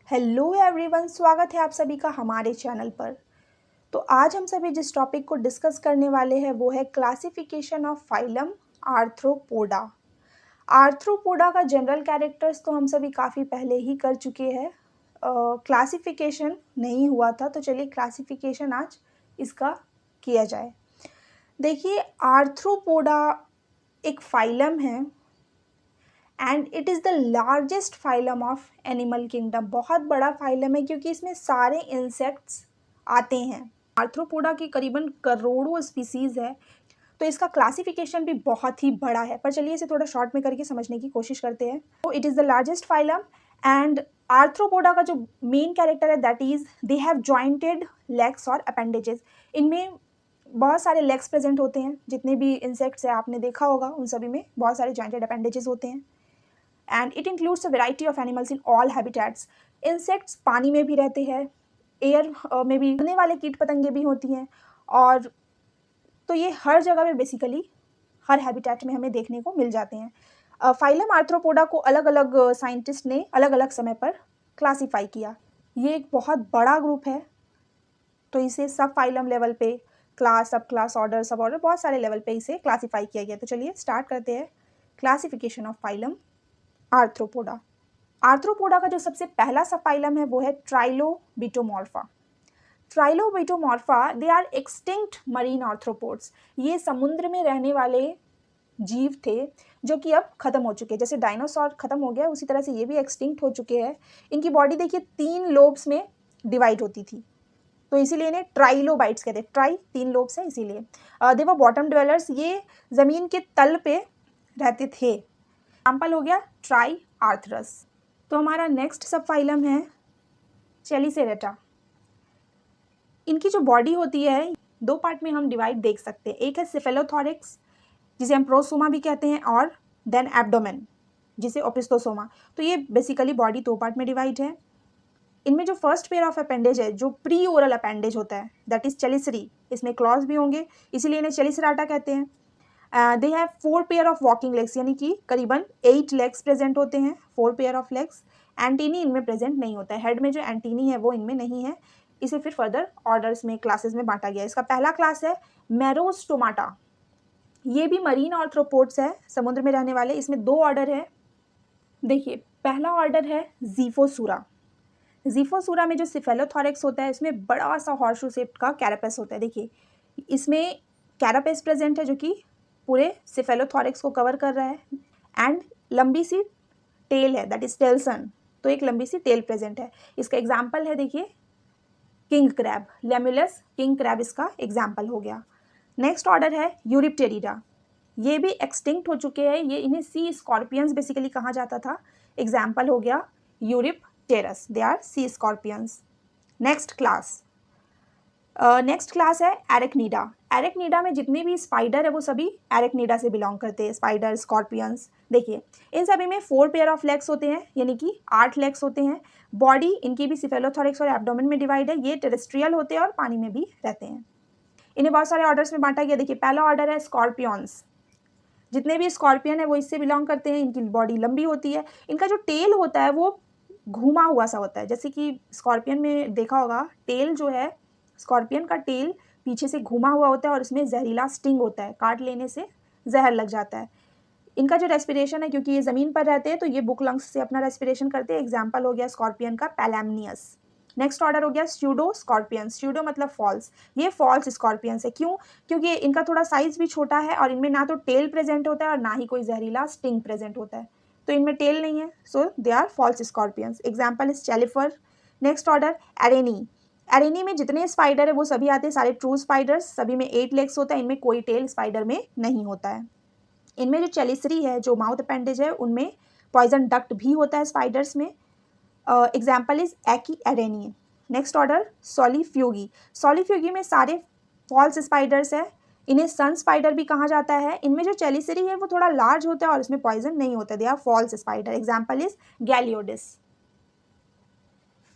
Hello everyone, स्वागत है आप सभी का हमारे चैनल पर। तो आज हम सभी जिस टॉपिक को डिस्कस करने वाले हैं वो है classification of phylum Arthropoda. Arthropoda का जनरल कैरेक्टर्स तो हम सभी काफ़ी पहले ही कर चुके हैं, क्लासिफिकेशन नहीं हुआ था, तो चलिए क्लासिफिकेशन आज इसका किया जाए। देखिए, आर्थ्रोपोडा एक फाइलम है and it is the largest phylum of animal kingdom. बहुत बड़ा फाइलम है क्योंकि इसमें सारे इंसेक्ट्स आते हैं। आर्थ्रोपोडा की करीबन करोड़ों स्पीसीज़ है, तो इसका क्लासिफिकेशन भी बहुत ही बड़ा है। पर चलिए इसे थोड़ा शॉर्ट में करके समझने की कोशिश करते हैं। तो it is the largest phylum and arthropoda का जो मेन कैरेक्टर है that is they have jointed legs और अपेंडेजेस। इनमें बहुत सारे लेग्स प्रेजेंट होते हैं। जितने भी इंसेक्ट्स हैं आपने देखा होगा उन सभी में बहुत सारे जॉइंटेड अपेंडेजेस होते हैं। And it includes a variety of animals in all habitats. Insects पानी में भी रहते हैं, एयर में भी उड़ने वाले कीट पतंगे भी होती हैं, और तो ये हर जगह पे बेसिकली हर हैबिटेट में हमें देखने को मिल जाते हैं। फाइलम आर्थ्रोपोडा को अलग अलग साइंटिस्ट ने अलग अलग समय पर क्लासीफाई किया। ये एक बहुत बड़ा ग्रुप है, तो इसे सब फाइलम लेवल पे क्लास, सब क्लास, ऑर्डर, सब ऑर्डर, बहुत सारे लेवल पे इसे क्लासीफाई किया गया। तो चलिए स्टार्ट करते हैं classification of phylum Arthropoda. Arthropoda का जो सबसे पहला सब फाइलम है वो है Trilobitomorpha. Trilobitomorpha they are extinct marine arthropods. ये समुद्र में रहने वाले जीव थे जो कि अब खत्म हो चुके हैं। जैसे डायनासोर खत्म हो गया उसी तरह से ये भी एक्सटिंक्ट हो चुके हैं। इनकी बॉडी देखिए 3 लोब्स में डिवाइड होती थी, तो इसीलिए इन्हें ट्राइलोबाइट्स कहते हैं। ट्राई 3 लोब्स है इसीलिए। दे वर बॉटम ड्वेलर्स, ये ज़मीन के तल पे रहते थे। एग्जाम्पल हो गया ट्राई आर्थरस। तो हमारा नेक्स्ट सब फाइलम है चेलिसेरेटा। इनकी जो बॉडी होती है 2 पार्ट में हम डिवाइड देख सकते हैं। एक है सिफेलोथोरिक्स जिसे हम प्रोसोमा भी कहते हैं, और देन एब्डोमेन जिसे ओपिस्थोसोमा। तो ये बेसिकली बॉडी 2 पार्ट में डिवाइड है। इनमें जो फर्स्ट पेयर ऑफ अपेंडेज है, जो प्री ओरल अपेंडेज होता है, दैट इज चेलिसरी, इसमें क्लॉज भी होंगे इसीलिए इन्हें चेलिसराटा कहते हैं। They have 4 pair of walking legs, यानी कि करीबन 8 लेग्स प्रेजेंट होते हैं, 4 पेयर ऑफ लेग्स। एंटीनी इनमें प्रेजेंट नहीं होता है, हेड में जो एंटीनी है वो इनमें नहीं है। इसे फिर फर्दर ऑर्डर्स में, क्लासेस में बांटा गया। इसका पहला क्लास है मेरोस्टोमाटा। ये भी मरीन आर्थ्रोपोड्स है, समुद्र में रहने वाले। इसमें 2 ऑर्डर है। देखिए, पहला ऑर्डर है जीफोसूरा। जीफोसूरा में जो सिफेलोथोरिक्स होता है इसमें बड़ा सा हॉर्सशू शेप्ड का कैरापेस होता है। देखिए इसमें कैरापेस प्रेजेंट है जो कि पूरे सिफेलोथोरिक्स को कवर कर रहा है, एंड लंबी सी टेल है, दैट इज टेल्सन। तो एक लंबी सी टेल प्रेजेंट है। इसका एग्जाम्पल है देखिए किंग क्रैब, लेमुलस किंग क्रैब इसका एग्जाम्पल हो गया। नेक्स्ट ऑर्डर है यूरिप्टेरिडा। ये भी एक्सटिंक्ट हो चुके हैं। ये इन्हें सी स्कॉर्पियंस बेसिकली कहा जाता था। एग्जाम्पल हो गया Eurypterus, they are sea scorpions. Next class है एरेक्नीडा। एरेक्नीडा में जितने भी स्पाइडर है वो सभी एरेक्नीडा से बिलोंग करते हैं। Spider, scorpions. देखिए इन सभी में 4 पेयर ऑफ लेग्स होते हैं, यानी कि 8 लेग्स होते हैं। बॉडी इनकी भी सिफेलोथोरिक्स और एब्डोमेन में डिवाइड है। ये टेरेस्ट्रियल होते हैं और पानी में भी रहते हैं। इन्हें बहुत सारे ऑर्डर्स में बांटा गया। देखिए पहला ऑर्डर है स्कॉर्पियंस। जितने भी स्कॉर्पियन है वो इससे बिलोंग करते हैं। इनकी बॉडी लंबी होती है। इनका जो टेल होता है वो घुमा हुआ सा होता है, जैसे कि स्कॉर्पियन में देखा होगा, टेल जो है स्कॉर्पियन का टेल पीछे से घुमा हुआ होता है और इसमें जहरीला स्टिंग होता है, काट लेने से जहर लग जाता है। इनका जो रेस्पिरेशन है, क्योंकि ये ज़मीन पर रहते हैं तो ये बुक लंग्स से अपना रेस्पिरेशन करते हैं। एग्जाम्पल हो गया स्कॉर्पियन का पैलामनियस। नेक्स्ट ऑर्डर हो गया स्यूडो स्कॉर्पियन। स्यूडो मतलब फॉल्स, ये फॉल्स स्कॉर्पियंस है। क्यों? क्योंकि इनका थोड़ा साइज भी छोटा है और इनमें ना तो टेल प्रेजेंट होता है और ना ही कोई जहरीला स्टिंग प्रेजेंट होता है, तो इनमें टेल नहीं है, so they are false scorpions. Example is Chelifer. Next order Araneae. Araneae में जितने स्पाइडर है वो सभी आते हैं, सारे ट्रू स्पाइडर्स। सभी में 8 लेग्स होता है, इनमें कोई टेल स्पाइडर में नहीं होता है। इनमें जो चेलिसरी है, जो माउथ अपेंडेज है, उनमें पॉइजन डक्ट भी होता है स्पाइडर्स में। एग्जाम्पल इज एकी एरेनी। Next order सॉलीफ्यूगी। सॉलीफ्यूगी में सारे फॉल्स स्पाइडर्स है। इन्हें सन स्पाइडर भी कहा जाता है। इनमें जो चेलिसरी है वो थोड़ा लार्ज होता है और इसमें पॉइजन नहीं होता, they are false spider. Example is Galeodes.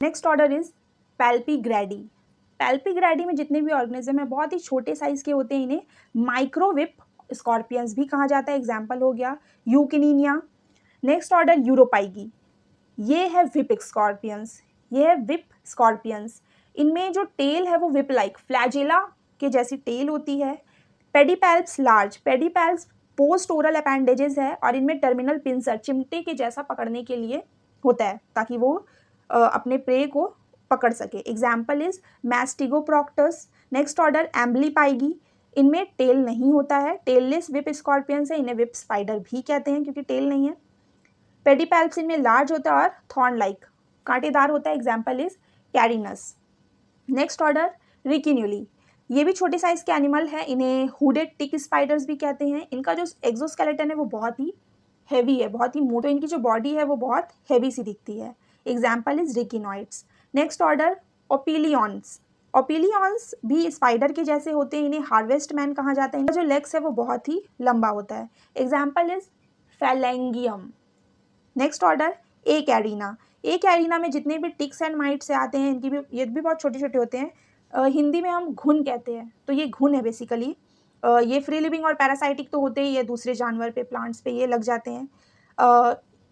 Next order is Palpigradi. Palpigradi में जितने भी ऑर्गेनिज्म है बहुत ही छोटे साइज के होते हैं। इन्हें माइक्रोविप स्कॉर्पियंस भी कहा जाता है। एग्जाम्पल हो गया यूकिनीनिया। Next order यूरोपाइगी। ये है विप स्कॉर्पियंस। ये है विप स्कॉर्पियंस। इनमें जो टेल है वो विप लाइक फ्लैजेला के जैसी टेल होती है। पेडिपैल्प्स लार्ज, पेडिपैल्प्स पोस्ट ओरल अपेंडेजेस है और इनमें टर्मिनल पिंसर चिमटे के जैसा पकड़ने के लिए होता है ताकि वो अपने प्रे को पकड़ सके। Example is Mastigoproctus. Next order Amblypygi, इनमें टेल नहीं होता है, टेललेस विप स्कॉर्पियंस है, इन्हें विप स्पाइडर भी कहते हैं क्योंकि टेल नहीं है। पेडिपैल्प्स इनमें लार्ज होता है और थॉर्न लाइक कांटेदार होता है। Example is Charinus. Next order Ricinulei, ये भी छोटे साइज के एनिमल है, इन्हें हुडेड टिक स्पाइडर्स भी कहते हैं। इनका जो एक्सोस्केलेटन है वो बहुत ही हैवी है, बहुत ही मोटा, इनकी जो बॉडी है वो बहुत हैवी सी दिखती है। Example is Ricinoides. Next order Opiliones. Opiliones भी स्पाइडर के जैसे होते हैं, इन्हें हार्वेस्ट मैन कहा जाता है। इनका जो लेग्स है वो बहुत ही लंबा होता है। Example is Phalangium. Next order Acarina. Acarina में जितने भी टिक्स एंड माइट्स से आते हैं, इनकी भी ये भी बहुत छोटे छोटे होते हैं। हिंदी में हम घुन कहते हैं, तो ये घुन है बेसिकली। ये फ्री लिविंग और पैरासाइटिक तो होते ही है, दूसरे जानवर पे, प्लांट्स पे ये लग जाते हैं।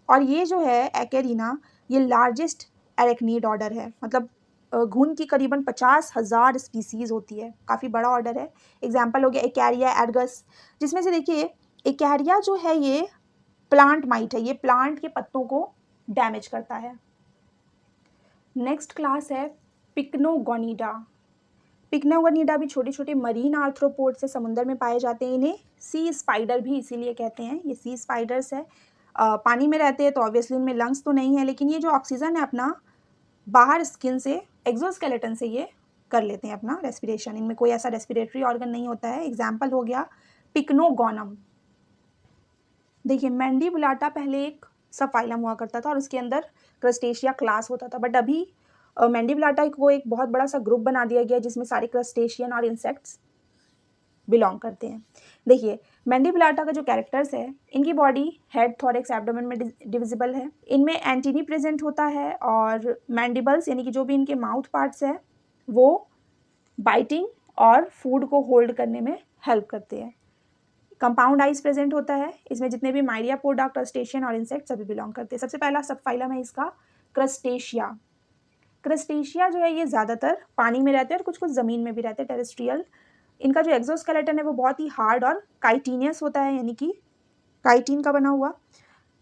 और ये जो है एक्वेरिना, ये लार्जेस्ट एरेक्नीड ऑर्डर है, मतलब घुन की करीबन 50,000 स्पीसीज होती है, काफ़ी बड़ा ऑर्डर है। एग्जाम्पल हो गया एक्यारिया एडगस, जिसमें से देखिए एक्यारिया जो है ये प्लांट माइट है, ये प्लांट के पत्तों को डैमेज करता है। नेक्स्ट क्लास है पिक्नोगोनिडा। पिक्नोगोनिडा भी छोटे छोटे मरीन आर्थ्रोपोड से समुद्र में पाए जाते हैं। इन्हें सी स्पाइडर भी इसीलिए कहते हैं, ये सी स्पाइडर्स है। पानी में रहते हैं तो ऑब्वियसली इनमें लंग्स तो नहीं है, लेकिन ये जो ऑक्सीजन है अपना बाहर स्किन से, एक्सोस्केलेटन से ये कर लेते हैं अपना रेस्पिरेशन। इनमें कोई ऐसा रेस्पिरेटरी ऑर्गन नहीं होता है। एग्जाम्पल हो गया पिक्नोगोनम। देखिए मैंडीबुलाटा पहले एक सब फाइलम हुआ करता था और उसके अंदर क्रस्टेशिया क्लास होता था, बट अभी मैंडीबुलाटा को एक बहुत बड़ा सा ग्रुप बना दिया गया जिसमें सारे क्रस्टेशियन और इंसेक्ट्स बिलोंग करते हैं। देखिए मैंडीबुलाटा का जो कैरेक्टर्स है, इनकी बॉडी हेड, थोरैक्स, एब्डोमेन में डिविजिबल है। इनमें एंटीनी प्रेजेंट होता है और मैंडिबल्स यानी कि जो भी इनके माउथ पार्ट्स है वो बाइटिंग और फूड को होल्ड करने में हेल्प करते हैं। कंपाउंड आइज प्रेजेंट होता है, इसमें जितने भी माइरियापोडा, क्रस्टेशियन और इंसेक्ट सभी बिलोंग करते हैं। सबसे पहला सब फाइलम है इसका क्रस्टेशिया। क्रस्टेशिया जो है ये ज़्यादातर पानी में रहते हैं और कुछ कुछ ज़मीन में भी रहते हैं, टेरेस्ट्रियल। इनका जो एक्सोस्केलेटन है वो बहुत ही हार्ड और काइटिनियस होता है, यानी कि काइटिन का बना हुआ।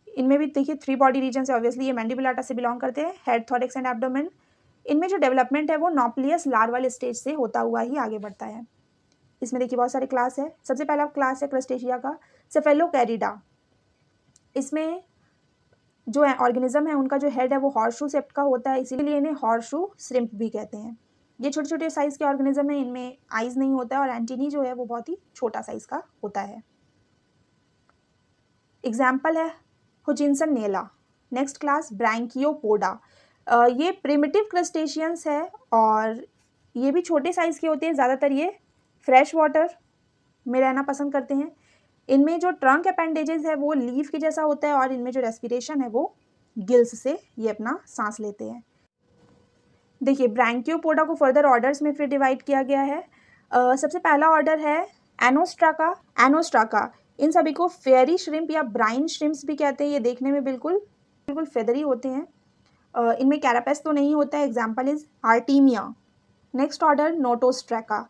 इनमें भी देखिए 3 बॉडी रीजन्स है, ऑब्वियसली ये मैंडीबुलाटा से बिलोंग करते हैं, हेड, थोरैक्स एंड एब्डोमेन। इनमें जो डेवलपमेंट है वो नॉप्लियस लार्वल स्टेज से होता हुआ ही आगे बढ़ता है। इसमें देखिए बहुत सारे क्लास है। सबसे पहला क्लास है क्रस्टेशिया का सेफेलोकैरिडा। इसमें जो ऑर्गेनिज्म है उनका जो हेड है वो हॉर्सशू शेप्ड का होता है, इसीलिए इन्हें हॉर्सशू श्रिम्प भी कहते हैं। ये छोटे छोटे साइज के ऑर्गेनिज्म है, इनमें आइज नहीं होता है और एंटीनी जो है वो बहुत ही छोटा साइज का होता है। एग्जाम्पल है Hutchinsoniella. Next class Branchiopoda. ये प्रिमिटिव क्रस्टेशियंस है और ये भी छोटे साइज के होते हैं, ज़्यादातर ये फ्रेश वाटर में रहना पसंद करते हैं। इनमें जो ट्रंक अपेंडेजेस है वो लीफ के जैसा होता है और इनमें जो रेस्पिरेशन है वो गिल्स से ये अपना सांस लेते हैं। देखिए ब्रैंकियोपोडा को फर्दर ऑर्डर्स में फिर डिवाइड किया गया है। सबसे पहला ऑर्डर है एनोस्ट्राका। एनोस्ट्राका, इन सभी को फेयरी श्रिम्प या ब्राइन श्रिम्प्स भी कहते हैं। ये देखने में बिल्कुल बिल्कुल फेदरी होते हैं। इनमें कैरापेस तो नहीं होता है। Example is Artemia. Next order Notostraca.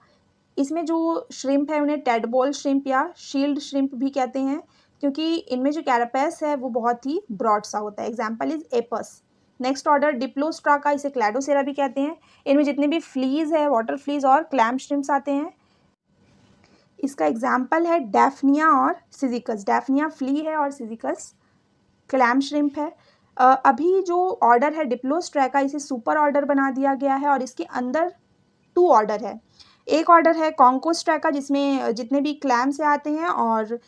इसमें जो श्रिम्प है उन्हें टेडबॉल श्रिम्प या शील्ड श्रिम्प भी कहते हैं क्योंकि इनमें जो कैरापेस है वो बहुत ही ब्रॉड सा होता है। Example is Apus. Next order Diplostraca, इसे क्लैडोसेरा भी कहते हैं। इनमें जितने भी फ्लीज है, वाटर फ्लीज और क्लैम श्रिम्प्स आते हैं। इसका एग्जाम्पल है डैफनिया और सिजिकस। डैफनिया फ्ली है और सिजिकस क्लैम श्रिम्प है। अभी जो ऑर्डर है डिप्लोस्ट्रैका, इसे सुपर ऑर्डर बना दिया गया है और इसके अंदर 2 ऑर्डर है। एक ऑर्डर है कॉन्कोस्ट्रैका जिसमें जितने भी क्लैम से आते हैं और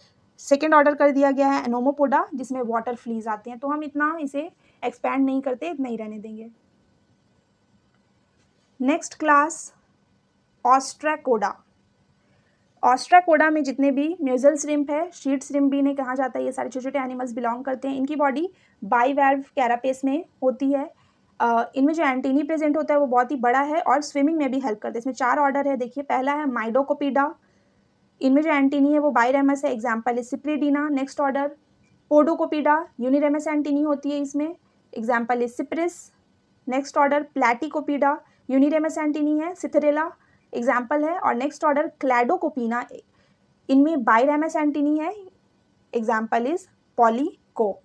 सेकेंड ऑर्डर कर दिया गया है एनोमोपोडा जिसमें वाटर फ्लीज आते हैं। तो हम इतना इसे एक्सपैंड नहीं करते, इतना ही रहने देंगे। Next class ऑस्ट्रैकोडा। ऑस्ट्रैकोडा में जितने भी म्यूजल श्रिम्प है, शीट श्रिम्प भी इन्हें कहा जाता है, ये सारे छोटे छोटे एनिमल्स बिलोंग करते हैं। इनकी बॉडी बाइवैल्व कैरापेस में होती है। इनमें जो एंटीनी प्रेजेंट होता है वो बहुत ही बड़ा है और स्विमिंग में भी हेल्प करते हैं। इसमें 4 ऑर्डर है। देखिए पहला है माइडोकोपीडा। इनमें जो एंटीनी है वो बाइरेमस है। Example is Cypridina. Next order Podocopida, uniramous antennae होती है इसमें। Example is Cypris. Next order Platycopida, uniramous antennae है, सिथेरेला एग्जाम्पल है। और नेक्स्ट ऑर्डर क्लैडोकोपीना, इनमें बाइरेमस एंटीनी है, एग्जाम्पल इज पॉलीकोप।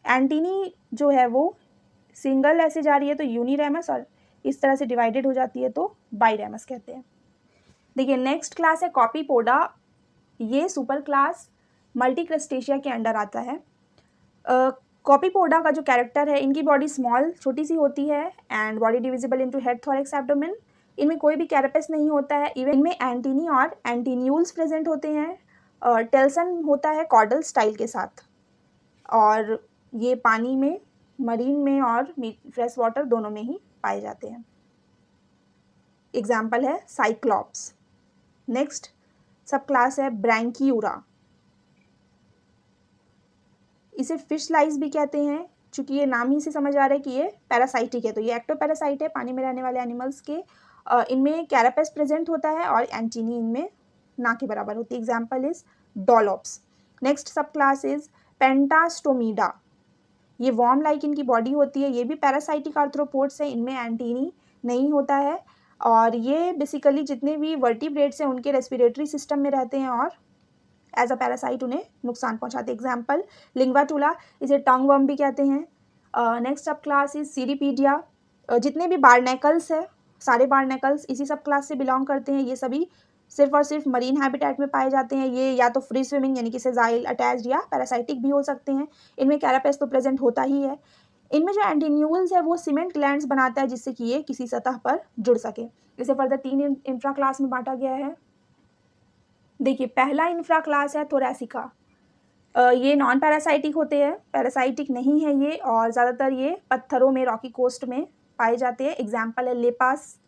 एंटीनी जो है वो सिंगल ऐसे जा रही है तो यूनिरेमस, और इस तरह से डिवाइडेड हो जाती है तो बाइरेमस कहते हैं। देखिए नेक्स्ट क्लास है कॉपीपोडा। ये सुपर क्लास मल्टीक्रस्टेशिया के अंडर आता है। कॉपीपोडा का जो कैरेक्टर है, इनकी बॉडी स्मॉल छोटी सी होती है and body divisible into head, thorax, abdomen. इनमें कोई भी कैरेपस नहीं होता है। इवन इनमें एंटीनी और एंटीन्यूल्स प्रेजेंट होते हैं। टेल्सन होता है कॉर्डल स्टाइल के साथ, और ये पानी में, मरीन में और फ्रेश वाटर दोनों में ही पाए जाते हैं। एग्जाम्पल है साइक्लॉप्स। नेक्स्ट सब क्लास है ब्रैंकियूरा। इसे फिश लाइस भी कहते हैं, चूंकि ये नाम ही से समझ आ रहा है कि ये पैरासाइटिक है। तो ये एक्टोपैरासाइट है, पानी में रहने वाले एनिमल्स के। इनमें कैरापेस प्रेजेंट होता है और एंटीनी इनमें ना के बराबर होती है। Example is Dolops. Next subclass is Pentastomida. ये वॉर्म लाइक इनकी बॉडी होती है। ये भी पैरासाइटिक आर्थ्रोपोड्स है, इनमें एंटीनी नहीं होता है, और ये बेसिकली जितने भी वर्टिब्रेट्स हैं उनके रेस्पिरेटरी सिस्टम में रहते हैं और एज अ पैरासाइट उन्हें नुकसान पहुंचाते हैं। एग्जाम्पल लिंग्वाटुला, इसे टंग वर्म भी कहते हैं। Next subclass is सीरीपीडिया। जितने भी बार्नेकल्स है, सारे बार्नेकल्स इसी सब क्लास से बिलोंग करते हैं। ये सभी सिर्फ और सिर्फ मरीन हैबिटेट में पाए जाते हैं। ये या तो फ्री स्विमिंग यानी कि सेजाइल, अटैच्ड या पैरासाइटिक भी हो सकते हैं। इनमें कैरापेस तो प्रेजेंट होता ही है। इनमें जो एंटीन्यूल्स है वो सीमेंट ग्लैंड्स बनाता है जिससे कि ये किसी सतह पर जुड़ सके। इसे फर्दर 3 इंफ्रा क्लास में बांटा गया है। देखिए पहला इंफ्रा क्लास है थोरैसिका। ये नॉन पैरासाइटिक होते हैं, पैरासाइटिक नहीं है ये, और ज़्यादातर ये पत्थरों में, रॉकी कोस्ट में पाए जाते हैं। एग्जाम्पल है लेपास।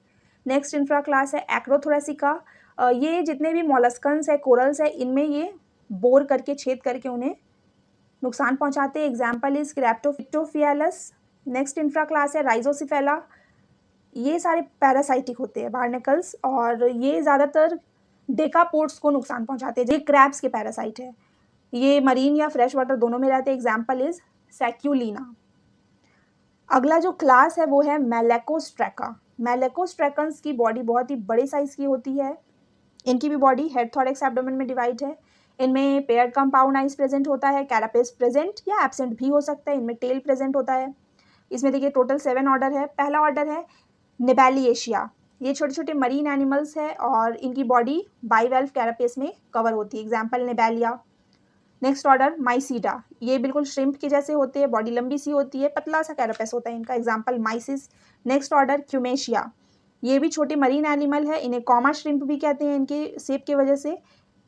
नेक्स्ट इंफ्रा क्लास है एक्रोथोरैसिका। ये जितने भी मॉलस्कन्स है, कोरल्स है, इनमें ये बोर करके, छेद करके उन्हें नुकसान पहुंचाते हैं। Example is Cryptophialus. Next infraclass है राइजोसिफेला। ये सारे पैरासाइटिक होते हैं बार्नेकल्स, और ये ज़्यादातर डेकापोड्स को नुकसान पहुंचाते हैं। ये क्रैब्स के पैरासाइट है। ये मरीन या फ्रेश वाटर दोनों में रहते हैं। Example is Sacculina. अगला जो क्लास है वो है मेलेकोस्ट्रैका। मेलेकोस्ट्रैकन्स की बॉडी बहुत ही बड़े साइज की होती है। इनकी भी बॉडी हेड, थॉरैक्स, एब्डोमेन में डिवाइड है। इनमें पेयर्ड कंपाउंड आइज प्रेजेंट होता है, कैरापेस प्रेजेंट या एब्सेंट भी हो सकता है। इनमें टेल प्रेजेंट होता है। इसमें देखिए टोटल 7 ऑर्डर है। पहला ऑर्डर है निबेलिएशिया। ये छोटे छोटे मरीन एनिमल्स है और इनकी बॉडी बाइवेल्व कैरापेस में कवर होती है। Example Nebalia. Next order Mysida. ये बिल्कुल श्रिम्प के जैसे होते हैं, बॉडी लंबी सी होती है, पतला सा कैरापेस होता है इनका। Example Mysis. Next order Cumacea. ये भी छोटे मरीन एनिमल है, इन्हें कॉमा श्रिम्प भी कहते हैं इनके शेप की वजह से।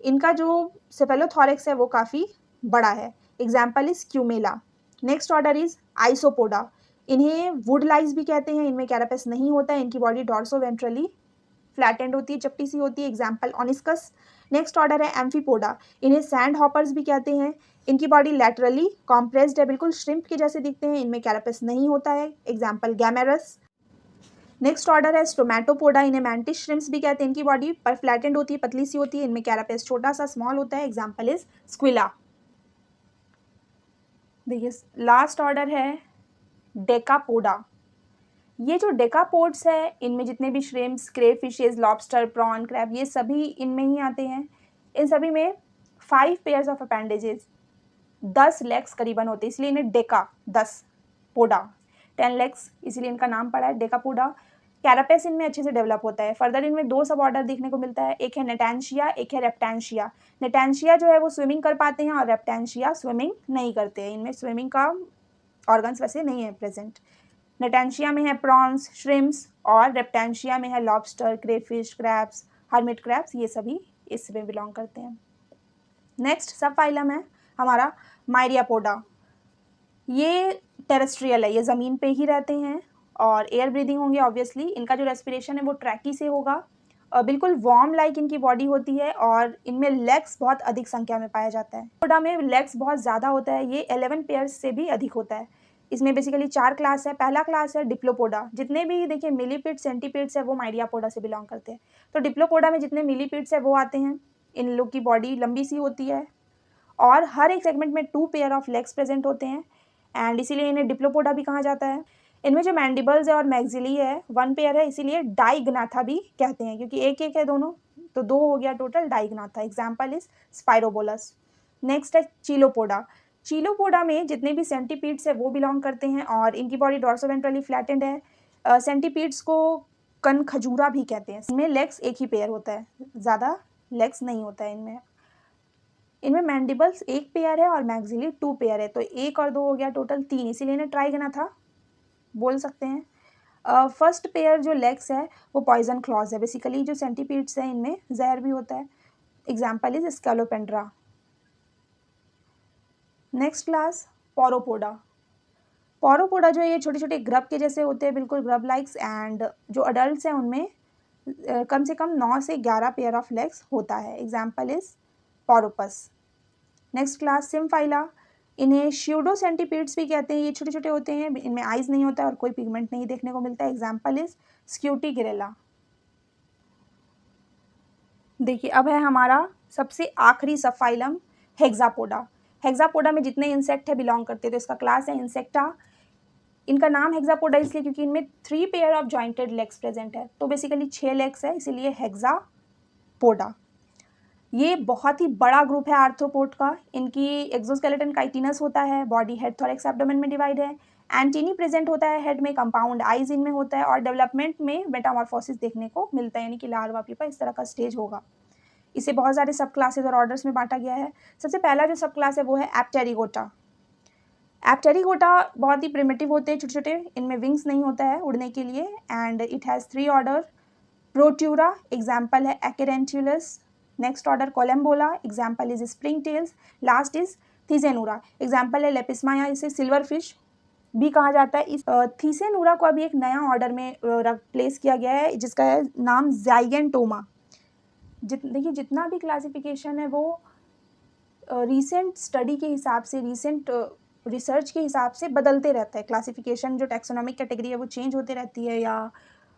इनका जो सेफेलोथॉरैक्स है वो काफ़ी बड़ा है। Example is Cumella. Next order is Isopoda. इन्हें वुड लाइस भी कहते हैं। इनमें कैरापेस नहीं होता है। इनकी बॉडी डॉर्सोवेंट्रली फ्लैटेंड होती है, चपटी सी होती है। एग्जाम्पल ऑनिस्कस। नेक्स्ट ऑर्डर है एम्फीपोडा। इन्हें सैंड हॉपर्स भी कहते हैं। इनकी बॉडी लैटरली कॉम्प्रेस्ड है, बिल्कुल श्रिम्प के जैसे दिखते हैं। इनमें कैरापेस नहीं होता है। एग्जाम्पल गैमेरस। नेक्स्ट ऑर्डर है स्टोमैटोपोडा। इन्हें मैंटिस श्रिम्प्स भी कहते हैं। इनकी बॉडी पर फ्लैटेंड होती है, पतली सी होती है। इनमें कैरापेस छोटा सा, स्मॉल होता है। Example is Squilla. देखिए लास्ट ऑर्डर है डेकापोडा। ये जो डेकापोड्स है, इनमें जितने भी श्रिम्प्स, क्रे फिशेज, लॉबस्टर, प्रॉन, क्रैब, ये सभी इनमें ही आते हैं। इन सभी में 5 पेयर्स ऑफ अपेंडेजेस, 10 लेग्स करीबन होते हैं, इसलिए इन्हें डेका 10, पोडा 10 लेग्स, इसीलिए इनका नाम पड़ा है डेकापोडा। कैरापेस इनमें अच्छे से डेवलप होता है। फर्दर इनमें 2 सब ऑर्डर देखने को मिलता है, एक है नेटेंशिया, एक है रेप्टेंशिया। नेटेंशिया जो है वो स्विमिंग कर पाते हैं और रेप्टेंशिया स्विमिंग नहीं करते हैं। इनमें स्विमिंग का ऑर्गन्स वैसे नहीं है प्रेजेंट। नेटेंशिया में है प्रॉन्स, श्रिम्प्स, और रेप्टेंशिया में है lobster, crayfish, crabs, hermit crabs, ये सभी इसमें बिलोंग करते हैं। नेक्स्ट सब फाइलम है हमारा मायरियापोडा। ये टेरेस्ट्रियल है, ये ज़मीन पे ही रहते हैं और एयर ब्रीदिंग होंगे ऑब्वियसली। इनका जो रेस्पिरेशन है वो ट्रैकी से होगा। बिल्कुल वॉर्म लाइक इनकी बॉडी होती है और इनमें लेग्स बहुत अधिक संख्या में पाया जाता है। पोडा में लेग्स बहुत ज़्यादा होता है, ये 11 पेयर्स से भी अधिक होता है। इसमें बेसिकली 4 क्लास है। पहला क्लास है डिप्लोपोडा। जितने भी देखिए मिलीपीड, सेंटीपीड्स है वो मायरियापोडा से बिलोंग करते हैं। तो डिप्लोपोडा में जितने मिलीपीड्स है वो आते हैं। इन लोग की बॉडी लंबी सी होती है और हर एक सेगमेंट में 2 पेयर ऑफ लेग्स प्रेजेंट होते हैं एंड इसीलिए इन्हें डिप्लोपोडा भी कहा जाता है। इनमें जो मैंडिबल्स है और मैक्सिली है 1 पेयर है, इसीलिए डाइग्नाथा भी कहते हैं, क्योंकि एक-एक है दोनों, तो 2 हो गया total Dignatha. Example is Spirobolus. Next है चीलोपोडा। चीलोपोडा में जितने भी सेंटीपीड्स है वो बिलोंग करते हैं और इनकी बॉडी डॉर्सोवेंट्रली फ्लैटेंड है। सेंटीपीड्स को कनखजूरा भी कहते हैं। इनमें लेग्स एक ही पेयर होता है, ज़्यादा लेग्स नहीं होता है इनमें। इनमें मैंडिबल्स 1 पेयर है और मैक्सिली 2 पेयर है, तो 1 और 2 हो गया टोटल 3, इसीलिए इन्हें ट्राइग्नाथा बोल सकते हैं। फर्स्ट पेयर जो लेग्स है वो पॉइजन क्लॉज है। बेसिकली जो सेंटीपीड्स हैं इनमें जहर भी होता है। Example is Scolopendra. Next class Pauropoda. Pauropoda जो है ये छोटे छोटे ग्रब के जैसे होते हैं, बिल्कुल ग्रब लाइक्स, एंड जो अडल्ट हैं उनमें कम से कम 9 से 11 पेयर ऑफ लेग्स होता है। Example is Pauropus. Next class Symphyla. इन्हें श्यूडो सेंटीपीड्स भी कहते हैं। ये छोटे छोटे होते हैं, इनमें आइज नहीं होता है और कोई पिगमेंट नहीं देखने को मिलता है। Example is Scutigerella. देखिए अब है हमारा सबसे आखिरी सब फाइलम हेक्सापोडा। हेक्सापोडा में जितने इंसेक्ट है बिलोंग करते हैं, तो इसका क्लास है इंसेक्टा। इनका नाम हेक्सापोडा इसलिए क्योंकि इनमें 3 pair of jointed legs present है, तो बेसिकली 6 लेग्स है, इसीलिए हेक्सापोडा। ये बहुत ही बड़ा ग्रुप है आर्थ्रोपोड का। इनकी एक्सोस्केलेटन काइटिनस होता है, बॉडी हेड थोरैक्स एब्डोमेन में डिवाइड है, एंटीनी प्रेजेंट होता है हेड में, कंपाउंड आइज इनमें होता है और डेवलपमेंट में मेटामॉर्फोसिस देखने को मिलता है, यानी कि लार्वा प्यूपा इस तरह का स्टेज होगा। इसे बहुत सारे सब क्लासेस और ऑर्डर्स में बांटा गया है। सबसे पहला जो सब क्लास है वो है एप्टेरिगोटा। एप्टेरिगोटा बहुत ही प्रिमिटिव होते हैं, छोटे छोटे, इनमें विंग्स नहीं होता है उड़ने के लिए, and it has 3 order. Protura example है Acerentulus. Next order Collembola, example is spring tails. Last is Thysanura, example है लेपिस्मा, या इसे सिल्वर फिश भी कहा जाता है। इस थीसेनूरा को अभी एक नया ऑर्डर में प्लेस किया गया है जिसका है नाम ज़ाइगेंटोमा। देखिए जितना भी क्लासिफिकेशन है वो रीसेंट स्टडी के हिसाब से, रीसेंट रिसर्च के हिसाब से बदलते रहता है। क्लासिफिकेशन जो टैक्सोनॉमिक कैटेगरी है वो चेंज होते रहती है, या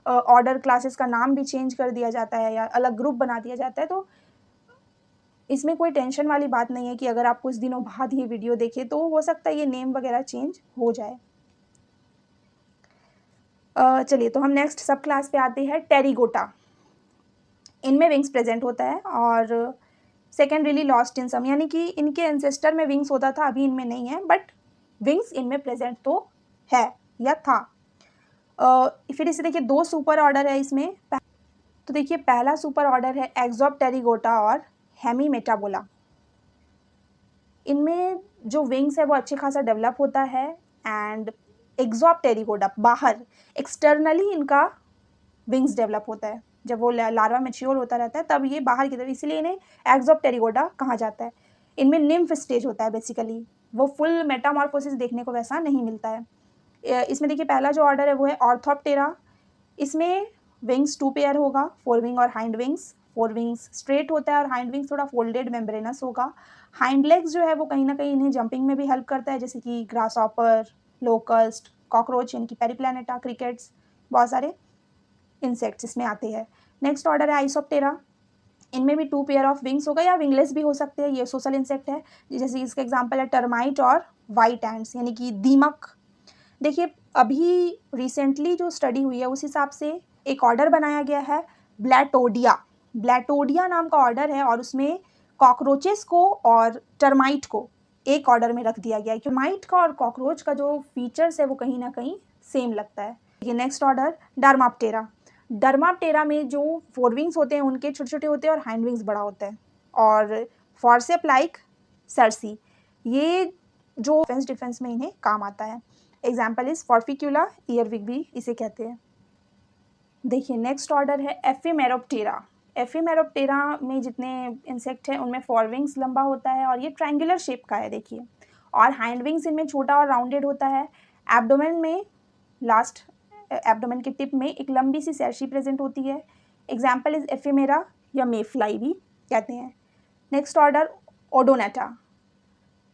ऑर्डर क्लासेस का नाम भी चेंज कर दिया जाता है, या अलग ग्रुप बना दिया जाता है। तो इसमें कोई टेंशन वाली बात नहीं है कि अगर आप कुछ दिनों बाद ये वीडियो देखें तो हो सकता है ये नेम वगैरह चेंज हो जाए। चलिए तो हम नेक्स्ट सब क्लास पे आते हैं, टेरिगोटा। इनमें विंग्स प्रेजेंट होता है और सेकेंडरीली लॉस्ट इन सम, यानी कि इनके एंसेस्टर में विंग्स होता था, अभी इनमें नहीं है, बट विंग्स इनमें प्रेजेंट तो है या था। फिर इसे देखिए 2 सुपर ऑर्डर है इसमें। तो देखिए पहला सुपर ऑर्डर है एक्सोप्टेरिगोटा और हेमीमेटाबोला। इनमें जो विंग्स है वो अच्छे खासा डेवलप होता है, एंड एक्सोप्टेरिगोटा बाहर एक्सटर्नली इनका विंग्स डेवलप होता है। जब वो लार्वा मैच्योर होता रहता है तब ये बाहर की तरफ, इसीलिए इन्हें एक्सोप्टेरिगोटा कहा जाता है। इनमें निम्फ स्टेज होता है, बेसिकली वो फुल मेटामॉर्फोसिस देखने को वैसा नहीं मिलता है। इसमें देखिए पहला जो ऑर्डर है वो है ऑर्थोप्टेरा। इसमें विंग्स 2 पेयर होगा, फोर विंग और hind wings. Four wings straight होता है और हाइंड विंग्स थोड़ा फोल्डेड मेम्ब्रेनस होगा। हाइंड लेग्स जो है वो कहीं ना कहीं इन्हें जंपिंग में भी हेल्प करता है, जैसे कि ग्रासहॉपर, लोकस्ट, कॉकरोच, यानी कि पेरिप्लैनेटा, क्रिकेट्स, बहुत सारे इंसेक्ट्स इसमें आते हैं। नेक्स्ट ऑर्डर है आइसोप्टेरा। इनमें भी 2 पेयर ऑफ विंग्स होगा, या विंगलेस भी हो सकते हैं, ये सोशल इंसेक्ट है। जैसे इसका एग्जांपल है टर्माइट और वाइट एंड्स, यानी कि दीमक। देखिए अभी रिसेंटली जो स्टडी हुई है उस हिसाब से एक ऑर्डर बनाया गया है ब्लैटोडिया। ब्लैटोडिया नाम का ऑर्डर है और उसमें कॉकरोचेस को और टर्माइट को एक ऑर्डर में रख दिया गया है। टर्माइट का और कॉकरोच का जो फीचर्स है वो कहीं ना कहीं सेम लगता है। ये नेक्स्ट ऑर्डर डर्माप्टेरा। डर्माप्टेरा में जो फोर विंग्स होते हैं उनके छोटे छोटे होते हैं और हाइंड विंग्स बड़ा होता है, और फॉर्सेप लाइक सर्सी, ये जो डिफेंस में इन्हें काम आता है। एग्जाम्पल इज फॉर्फिक्यूला, ईयरविग भी इसे कहते हैं। देखिए नेक्स्ट ऑर्डर है एफिमेरोप्टेरा। एफिमेरोप्टेरा में जितने इंसेक्ट हैं उनमें फोर विंग्स लंबा होता है और ये ट्रायंगुलर शेप का है देखिए, और हाइंड विंग्स इनमें छोटा और राउंडेड होता है। एब्डोमेन में लास्ट एब्डोमेन के टिप में एक लंबी सी सैशी प्रेजेंट होती है। एग्जाम्पल इज एफिमेरा या मेफ्लाई भी कहते हैं। Next order Odonata.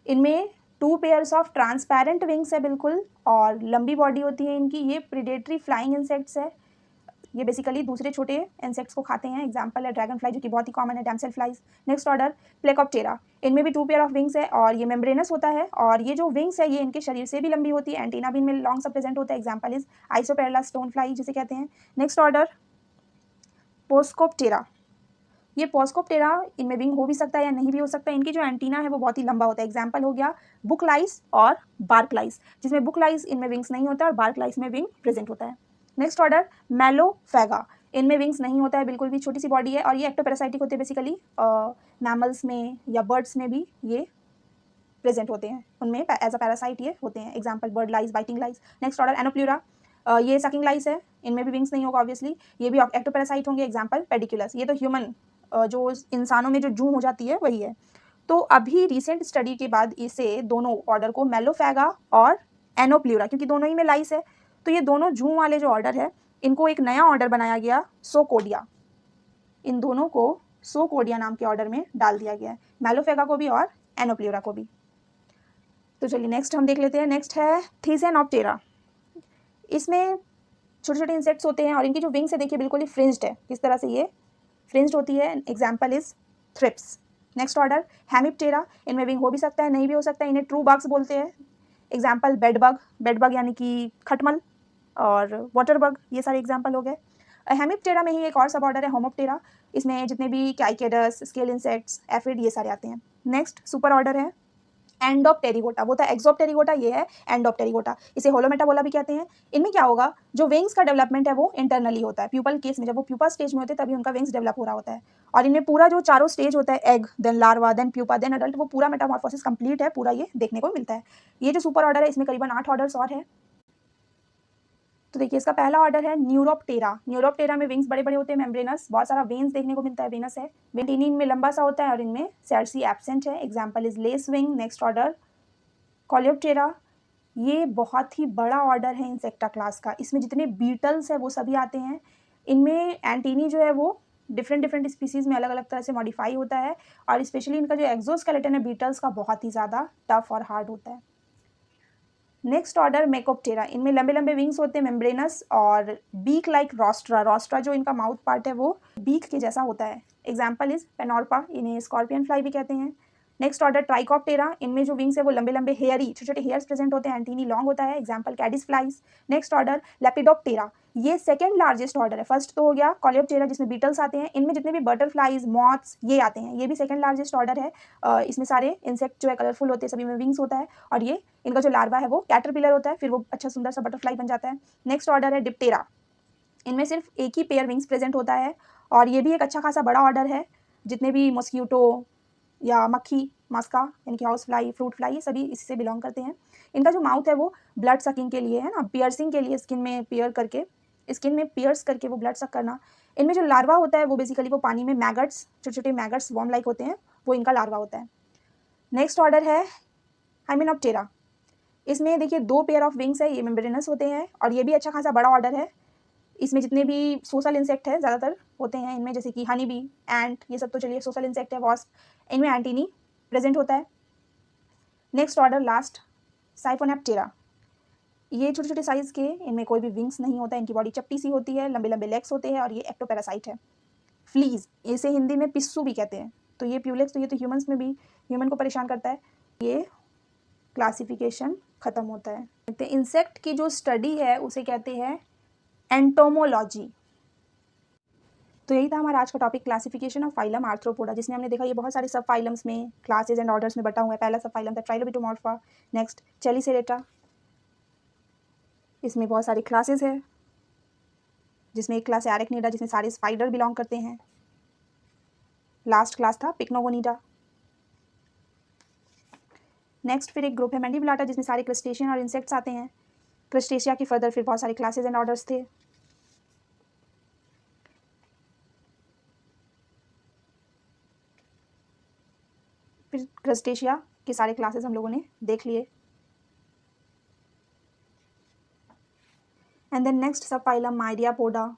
इनमें 2 पेयर्स ऑफ ट्रांसपेरेंट विंग्स है बिल्कुल, और लंबी बॉडी होती है इनकी। ये प्रीडेटरी फ्लाइंग इंसेक्ट्स है। ये बेसिकली दूसरे छोटे इंसेक्ट्स को खाते हैं। एग्जाम्पल है ड्रैगन फ्लाई जो कि बहुत ही कॉमन है, डैमसेल फ्लाइज। नेक्स्ट ऑर्डर प्लेकोप्टेरा, इनमें भी 2 पेयर ऑफ विंग्स है और ये मेम्ब्रेनस होता है और ये जो विंग्स है ये इनके शरीर से भी लंबी होती है। एंटीना भी इनमें लॉन्ग सा प्रेजेंट होता है। एग्जाम्पल इज आइसोपेरला स्टोन फ्लाई जिसे कहते हैं। नेक्स्ट ऑर्डर पोस्कोप्टेरा, ये पोस्कोप्टेरा, इनमें विंग हो भी सकता है या नहीं भी हो सकता है। इनकी जो एंटीना है वो बहुत ही लंबा होता है। एग्जाम्पल हो गया बुक लाइस और बार्क लाइस, जिसमें बुक लाइस इनमें विंग्स नहीं होता है और बार्क लाइस में विंग प्रेजेंट होता है। नेक्स्ट ऑर्डर मैलोफेगा, इनमें विंग्स नहीं होता है, बिल्कुल भी छोटी सी बॉडी है और ये एक्टोपैरासाइटिक होते हैं। बेसिकली मैमल्स में या बर्ड्स में भी ये प्रेजेंट होते हैं, उनमें एज अ पैरासाइट ये होते हैं। एग्जाम्पल बर्ड लाइस, बाइटिंग लाइस। नेक्स्ट ऑर्डर एनोप्ल्यूरा, ये सकिंग लाइस है, इनमें भी विंग्स नहीं होगा ऑब्वियसली, ये भी एक्टोपैरासाइट होंगे। एग्जाम्पल पेडिकुलस, ये तो ह्यूमन जो इंसानों में जो जूं हो जाती है वही है। तो अभी रिसेंट स्टडी के बाद इसे दोनों ऑर्डर को मैलोफेगा और एनोप्ल्यूरा, क्योंकि दोनों ही में लाइस है, तो ये दोनों जूं वाले जो ऑर्डर है इनको एक नया ऑर्डर बनाया गया सोकोडिया। इन दोनों को सोकोडिया नाम के ऑर्डर में डाल दिया गया है, मैलोफेगा को भी और एनोप्ल्यूरा को भी। तो चलिए नेक्स्ट हम देख लेते हैं। नेक्स्ट है थीसेनोप्टेरा, इसमें छोटे छोटे इंसेक्ट्स होते हैं और इनकी जो विंग्स है देखिए बिल्कुल ही फ्रिंज्ड है, किस तरह से ये फ्रिंज्ड होती है। Example is thrips. Next order Hemiptera, इनमें विंग हो भी सकता है, नहीं भी हो सकता है, इन्हें ट्रू बग्स बोलते हैं। एग्जाम्पल बेड बग यानी कि खटमल और वाटर बग, ये सारे एग्जाम्पल हो गए। हेमिप्टेरा में ही एक और सब ऑर्डर है होमोप्टेरा, इसमें जितने भी कैइकेडस, स्केल इंसेक्ट्स, एफिड, ये सारे आते हैं। नेक्स्ट सुपर ऑर्डर है एंडोप्टेरिगोटा, वो था एक्सोप्टेरिगोटा, ये है एंडोप्टेरिगोटा, इसे होलोमेटाबोला भी कहते हैं। इनमें क्या होगा, जो विंग्स का डेवलपमेंट है वो इंटरनली होता है। प्यूपल केस में जब वो प्यूपा स्टेज में होते हैं तभी उनका विंग्स डेवलप हो रहा होता है और इनमें पूरा जो चारों स्टेज होता है, egg, then larva, then pupa, then adult, वो पूरा मेटामॉर्फोसिस कंप्लीट है, पूरा ये देखने को मिलता है। ये जो सुपर ऑर्डर है इसमें करीबन 8 ऑर्डर्स और है। तो देखिए इसका पहला ऑर्डर है न्यूरोप्टेरा। न्यूरोप्टेरा में विंग्स बड़े बड़े होते हैं, मेम्ब्रेनस, बहुत सारा वेन्स देखने को मिलता है, वेनस है। वेंटिनी इनमें लंबा सा होता है और इनमें सेर्सी एब्सेंट है। Example is less wing. Next order Coleoptera, ये बहुत ही बड़ा ऑर्डर है इंसेक्टा क्लास का, इसमें जितने बीटल्स है वो सभी आते हैं। इनमें एंटीनी जो है वो डिफरेंट स्पीसीज़ में अलग अलग तरह से मॉडिफाई होता है और स्पेशली इनका जो एक्सोस्केलेटन है बीटल्स का बहुत ही ज़्यादा टफ और हार्ड होता है। नेक्स्ट ऑर्डर मेकोप्टेरा, इनमें लंबे लंबे विंग्स होते हैं, मेम्ब्रेनस और बीक लाइक रोस्ट्रा। रोस्ट्रा जो इनका माउथ पार्ट है वो बीक के जैसा होता है। एग्जाम्पल इज पेनोर्पा, इन्हें स्कॉर्पियन फ्लाई भी कहते हैं। नेक्स्ट ऑर्डर ट्राइकोप्टेरा, इनमें जो विंग्स है वो लंबे लंबे हेयरी छोटे छोटे हेयर्स प्रेजेंट होते हैं, एंटीनी लॉन्ग होता है। Example caddis flies. Next order lepidoptera, ये सेकंड लार्जेस्ट ऑर्डर है, फर्स्ट तो हो गया कोलियोप्टेरा जिसमें बीटल्स आते हैं, इनमें जितने भी बटरफ्लाइज, मॉथ्स, ये आते हैं, ये भी सेकंड लार्जेस्ट ऑर्डर है। इसमें सारे इंसेक्ट जो है कलरफुल होते हैं, सभी में विंग्स होता है और ये इनका जो लार्वा है वो कैटरपिलर होता है, फिर वो अच्छा सुंदर सा बटरफ्लाई बन जाता है। नेक्स्ट ऑर्डर है डिप्टेरा, इनमें सिर्फ एक ही पेयर विंग्स प्रेजेंट होता है और ये भी एक अच्छा खासा बड़ा ऑर्डर है। जितने भी मॉस्किटो या मक्खी, मस्का यानी कि हाउस फ्लाई, फ्रूट फ्लाई, ये सभी इसी से बिलोंग करते हैं। इनका जो माउथ है वो ब्लड सकिंग के लिए है ना, पियर्सिंग के लिए, स्किन में पियर्स करके वो ब्लड सक करना। इनमें जो लार्वा होता है वो बेसिकली वो पानी में मैगट्स, छोटे छोटे मैगट्स वॉर्म लाइक होते हैं, वो इनका लार्वा होता है। नेक्स्ट ऑर्डर है हाइमेनोप्टेरा, इसमें देखिए 2 पेयर ऑफ विंग्स है, ये मेम्ब्रेनस होते हैं और ये भी अच्छा खासा बड़ा ऑर्डर है। इसमें जितने भी सोशल इंसेक्ट है ज़्यादातर होते हैं इनमें, जैसे कि हनी बी, एंट, ये सब तो चलिए सोशल इंसेक्ट है, वॉस्प, इनमें एंटीनी प्रेजेंट होता है। नेक्स्ट ऑर्डर लास्ट साइफोनेप्टेरा, ये छोटे छोटे साइज़ के, इनमें कोई भी विंग्स नहीं होता है, इनकी बॉडी चपटी सी होती है, लंबे लंबे लेग्स होते हैं और ये एक्टोपैरासाइट है। फ्लीज, इसे हिंदी में पिस्सू भी कहते हैं। तो ये प्यूलेक्स, तो ये तो ह्यूमंस में भी ह्यूमन को परेशान करता है। ये क्लासिफिकेशन ख़त्म होता है। इंसेक्ट की जो स्टडी है उसे कहते हैं एंटोमोलॉजी। तो यही था हमारा आज का topic, classification of phylum arthropoda, जिसमें हमने देखा ये बहुत सारे सब फाइलम्स में, क्लासेज एंड ऑर्डर्स में बटा हुआ है। पहला सब फाइलम था ट्राइलोबिटोमॉर्फा, नेक्स्ट चेलिसेरेटा, इसमें बहुत सारी क्लासेज है, जिसमें एक क्लास है एरेक्निडा जिसमें सारे स्पाइडर बिलोंग करते हैं। लास्ट क्लास था पिक्नोगोनिडा। नेक्स्ट फिर एक ग्रुप है मैंडिबुलाटा जिसमें सारे क्रस्टेशियन और इंसेक्ट्स आते हैं। क्रस्टेशिया की फर्दर फिर बहुत सारे क्लासेज एंड ऑर्डर्स थे। फिर क्रस्टेशिया के सारे क्लासेस हम लोगों ने देख लिए। एंड देन नेक्स्ट सब फाइलम माइरियापोडा,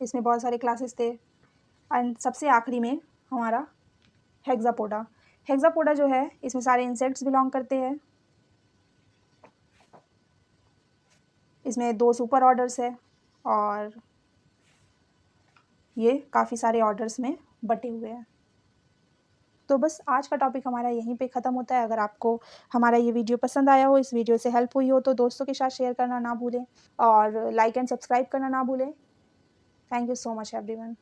इसमें बहुत सारे क्लासेस थे। एंड सबसे आखिरी में हमारा हेक्सापोडा। हेक्सापोडा जो है इसमें सारे इंसेक्ट्स बिलोंग करते हैं। इसमें 2 सुपर ऑर्डर्स है और ये काफ़ी सारे ऑर्डर्स में बँटे हुए हैं। तो बस आज का टॉपिक हमारा यहीं पे ख़त्म होता है। अगर आपको हमारा ये वीडियो पसंद आया हो, इस वीडियो से हेल्प हुई हो, तो दोस्तों के साथ शेयर करना ना भूलें और लाइक एंड सब्सक्राइब करना ना भूलें। Thank you so much everyone.